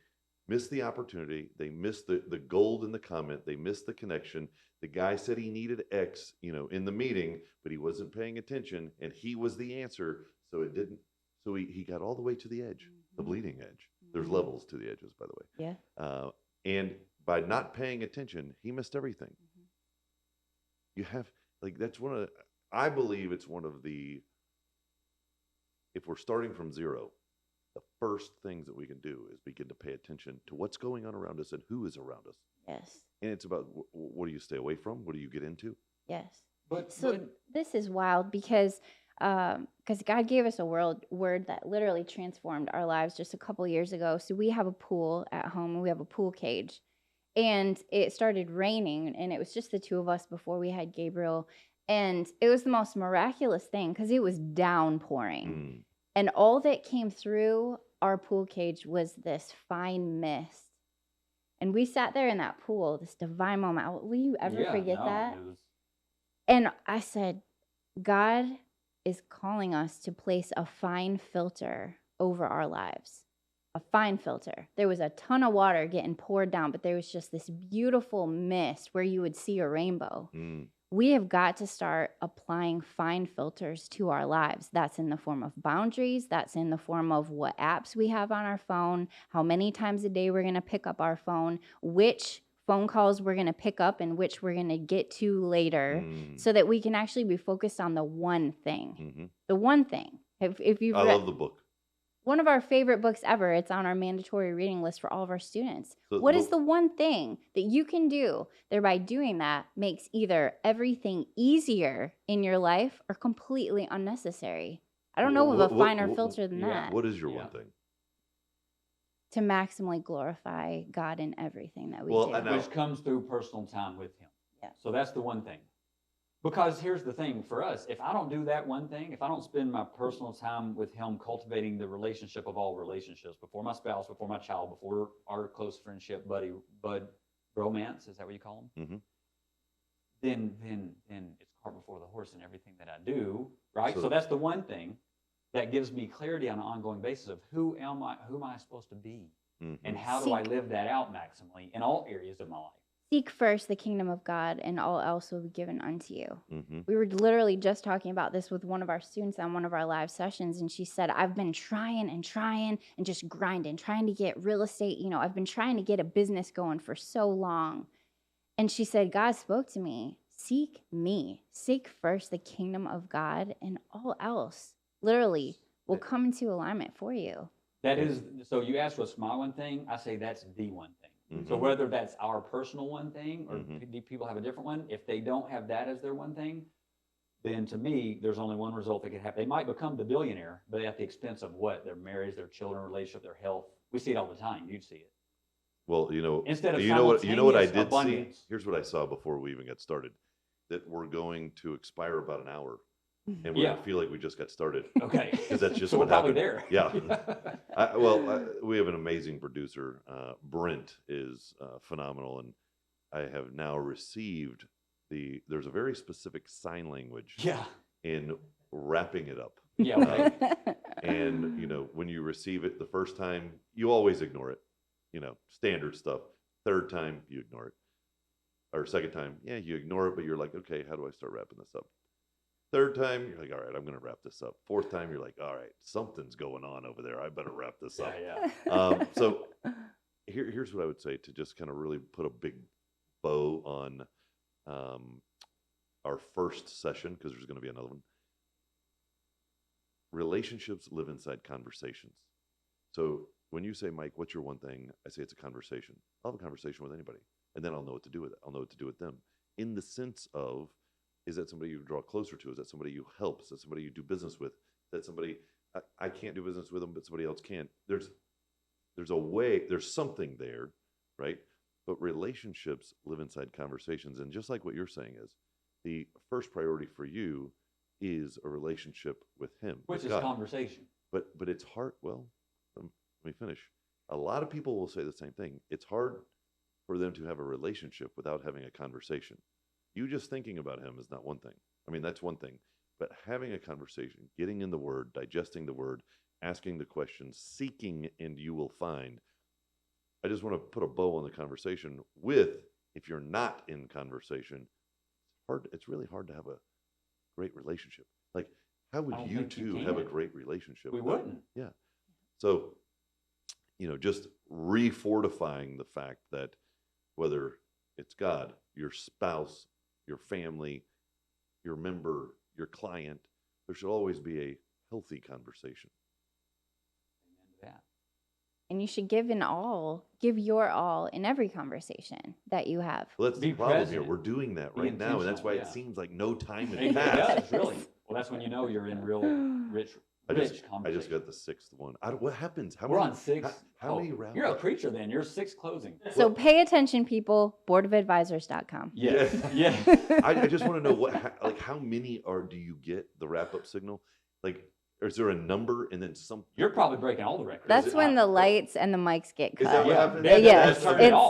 missed the opportunity. They missed the gold in the comment. They missed the connection. The guy said he needed X, in the meeting, but he wasn't paying attention, and he was the answer. So it didn't. So he got all the way to the edge, the bleeding edge. There's levels to the edges, by the way. Yeah. And by not paying attention, he missed everything. You have that's I believe it's one of the, if we're starting from zero, the first things that we can do is begin to pay attention to what's going on around us and who is around us. Yes. And it's about what do you stay away from? What do you get into? Yes. But This is wild because God gave us a word that literally transformed our lives just a couple years ago. So we have a pool at home and we have a pool cage. And it started raining and it was just the two of us before we had Gabriel. And it was the most miraculous thing because it was downpouring. And all that came through our pool cage was this fine mist. And we sat there in that pool, this divine moment. Will you ever forget that? And I said, God is calling us to place a fine filter over our lives. A fine filter. There was a ton of water getting poured down, but there was just this beautiful mist where you would see a rainbow. We have got to start applying fine filters to our lives. That's in the form of boundaries. That's in the form of what apps we have on our phone, how many times a day we're going to pick up our phone, which phone calls we're going to pick up and which we're going to get to later, so that we can actually be focused on the one thing. The one thing. If you've read, love the book. One of our favorite books ever. It's on our mandatory reading list for all of our students. So what is the one thing that you can do thereby doing that makes either everything easier in your life or completely unnecessary? I don't know of a finer filter than that. What is your one thing? To maximally glorify God in everything that we do. Which comes through personal time with Him. Yeah. So that's the one thing. Because here's the thing for us, if I don't do that one thing, if I don't spend my personal time with Him cultivating the relationship of all relationships, before my spouse, before my child, before our close friendship, bud, romance, is that what you call them? Then it's cart before the horse in everything that I do, right? So that's the one thing that gives me clarity on an ongoing basis of who am I supposed to be? And how do I live that out maximally in all areas of my life? Seek first the kingdom of God, and all else will be given unto you. We were literally just talking about this with one of our students on one of our live sessions, and she said, I've been trying and just grinding, trying to get real estate. I've been trying to get a business going for so long. And she said, God spoke to me, seek me. Seek first the kingdom of God, and all else literally will come into alignment for you. That is, so you asked what's my one thing, I say that's the one thing. So whether that's our personal one thing or people have a different one, if they don't have that as their one thing, then to me, there's only one result that could happen. They might become the billionaire, but at the expense of what? Their marriage, their children, relationship, their health. We see it all the time. You'd see it. Well, instead of you know what I did abundance. see? Here's what I saw before we even got started. That we're going to expire about an hour. And we're going to feel like we just got started. Okay. Because that's just so what we're probably happened. there. Yeah. We have an amazing producer. Brent is phenomenal. And I have now received there's a very specific sign language in wrapping it up. Yeah. Okay. And, when you receive it the first time, you always ignore it. standard stuff. Third time, you ignore it. Or second time, yeah, you ignore it, but you're like, okay, how do I start wrapping this up? Third time, you're like, all right, I'm going to wrap this up. Fourth time, you're like, all right, something's going on over there. I better wrap this up. Yeah. So here's what I would say to just kind of really put a big bow on our first session, because there's going to be another one. Relationships live inside conversations. So when you say, Mike, what's your one thing? I say it's a conversation. I'll have a conversation with anybody, and then I'll know what to do with it. I'll know what to do with them. In the sense of, is that somebody you draw closer to? Is that somebody you help? Is that somebody you do business with? Is that somebody, I can't do business with them, but somebody else can? There's a way, there's something there, right? But relationships live inside conversations. And just like what you're saying is, the first priority for you is a relationship with him. Which with is God. conversation. But it's hard. Well, let me finish. A lot of people will say the same thing. It's hard for them to have a relationship without having a conversation. You just thinking about him is not one thing. I mean, that's one thing. But having a conversation, getting in the word, digesting the word, asking the questions, seeking, and you will find. I just want to put a bow on the conversation with, if you're not in conversation, it's really hard to have a great relationship. Like, how would you two have a great relationship? We wouldn't. Yeah. So, just refortifying the fact that whether it's God, your spouse, your family, your member, your client, there should always be a healthy conversation. Amen to that. And you should give your all in every conversation that you have. Well, that's the problem present. here. We're doing that right now, and that's why it seems like no time has It passed. does, really. Well, that's when you know you're in real rich I conversation. just got the sixth one. What happens? We're on 6. How many rounds? You're a preacher then. You're 6 closing. So pay attention, people. Boardofadvisors.com. Yes. Yeah. I just want to know how many do you get the wrap up signal? Like, is there a number and then some? You're probably breaking all the records. That's when the lights and the mics get cut. Is that what happens? Yes,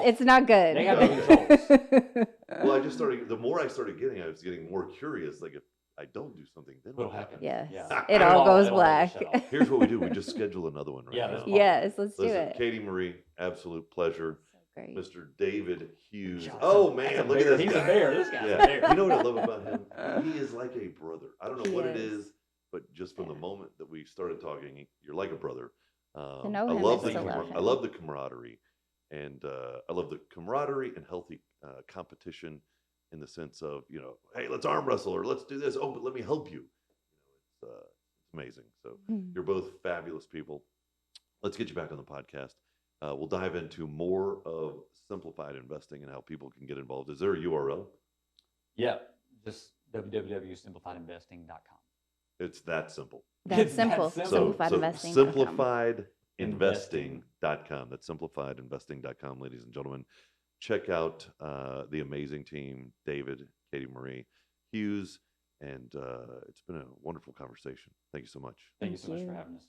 it's not good. They have the controls. Well, I just started. The more I started getting, I was getting more curious. Like, if I don't do something, then what happens? Yes. Yeah. It all goes black. Here's what we do. We just schedule another one right now. Yes, let's do Listen, it. Katie Marie, absolute pleasure. So great. Mr. David Hughes. Johnson. Oh man, look at this He's guy. a bear. This guy's Yeah. a bear. You know what I love about him? He is like a brother. I don't know He what it is. is, but just from the moment that we started talking, you're like a brother. To know I him love is to love I him. love the camaraderie, and I love the camaraderie and healthy competition in the sense of, hey, let's arm wrestle or let's do this. Oh, but let me help you. It's amazing. So you're both fabulous people. Let's get you back on the podcast. We'll dive into more of simplified investing and how people can get involved. Is there a URL? Yeah. Just www.simplifiedinvesting.com. It's that simple. That's simple. simple. Simplifiedinvesting.com. That's simplifiedinvesting.com, ladies and gentlemen. Check out the amazing team, David, Katie Marie Hughes, and it's been a wonderful conversation. Thank you so much. Thank you so much for having us.